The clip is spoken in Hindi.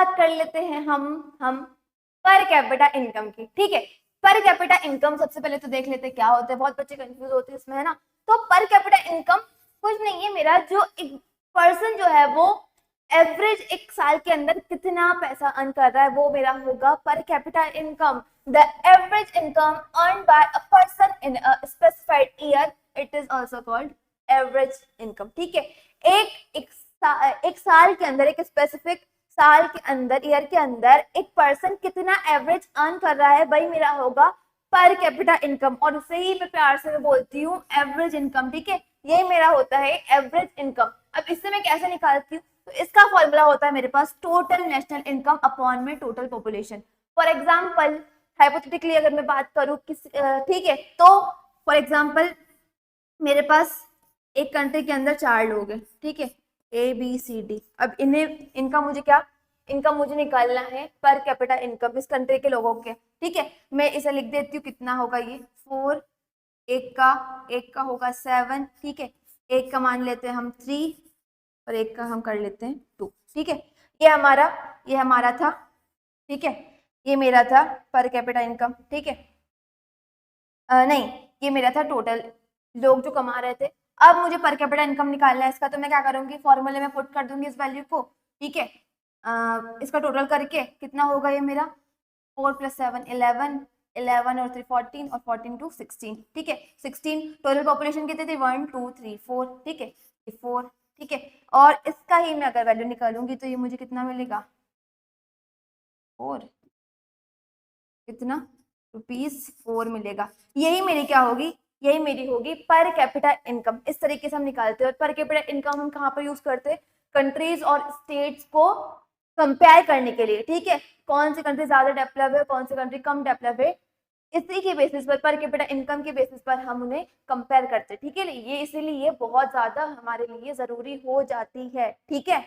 बात कर लेते हैं हम पर कैपिटा इनकम की। ठीक है, पर कैपिटा इनकम सबसे पहले तो देख लेते हैं क्या होता है, बहुत बच्चे कंफ्यूज होते हैं इसमें, है ना। तो पर कैपिटा इनकम कुछ नहीं है, मेरा जो एक पर्सन जो है वो एवरेज एक साल के अंदर कितना पैसा अर्न कर रहा है वो मेरा होगा per capita income. The average income earn by a person in a specified year, it is also called average income. ठीक है, एक साल के अंदर, एक स्पेसिफिक साल के अंदर, ईयर के अंदर एक पर्सन कितना एवरेज अर्न कर रहा है वही मेरा होगा पर कैपिटा इनकम, और उसे ही मैं प्यार से मैं बोलती हूँ एवरेज इनकम। ठीक है, यही मेरा होता है एवरेज इनकम। अब इससे मैं कैसे निकालती हूँ, तो इसका फॉर्मूला होता है मेरे पास टोटल नेशनल इनकम अपॉन में total population. For example hypothetically अगर मैं बात करूँ ठीक है, तो फॉर एग्जाम्पल मेरे पास एक कंट्री के अंदर 4 लोग हैं। ठीक है, ABCD। अब इनका मुझे निकालना है पर कैपिटा इनकम इस कंट्री के लोगों के। ठीक है, मैं इसे लिख देती हूँ, कितना होगा ये 4, एक का होगा 7। ठीक है, एक का मान लेते हैं हम 3 और एक का हम कर लेते हैं 2। ठीक है, ये हमारा था। ठीक है, ये मेरा था पर कैपिटा इनकम। ठीक है, नहीं, ये मेरा था टोटल लोग जो कमा रहे थे। अब मुझे पर कैपिटा इनकम निकालना है इसका, तो मैं क्या करूंगी, फॉर्मूले में पुट कर दूंगी इस वैल्यू को। ठीक है, इसका टोटल करके कितना होगा ये मेरा 4 + 7 11, 11 और 3 14 और 14 2 16। ठीक है, 16 टोटल पॉपुलेशन कितनी थी 1 2 3 4। ठीक है, 4। ठीक है, और इसका ही मैं अगर वैल्यू निकालूंगी तो ये मुझे कितना मिलेगा 4, कितना ₹4 मिलेगा। यही मेरी क्या होगी, यही मेरी होगी पर कैपिटा इनकम। इस तरीके से हम निकालते हैं। और पर कैपिटा इनकम हम कहाँ पर यूज करते हैं, कंट्रीज और स्टेट्स को कंपेयर करने के लिए। ठीक है, कौन सी कंट्री ज्यादा डेवलप है, कौन सी कंट्री कम डेवलप है, इसी के बेसिस पर कैपिटा इनकम के बेसिस पर हम उन्हें कंपेयर करते हैं। ठीक है, ये इसीलिए बहुत ज्यादा हमारे लिए जरूरी हो जाती है। ठीक है।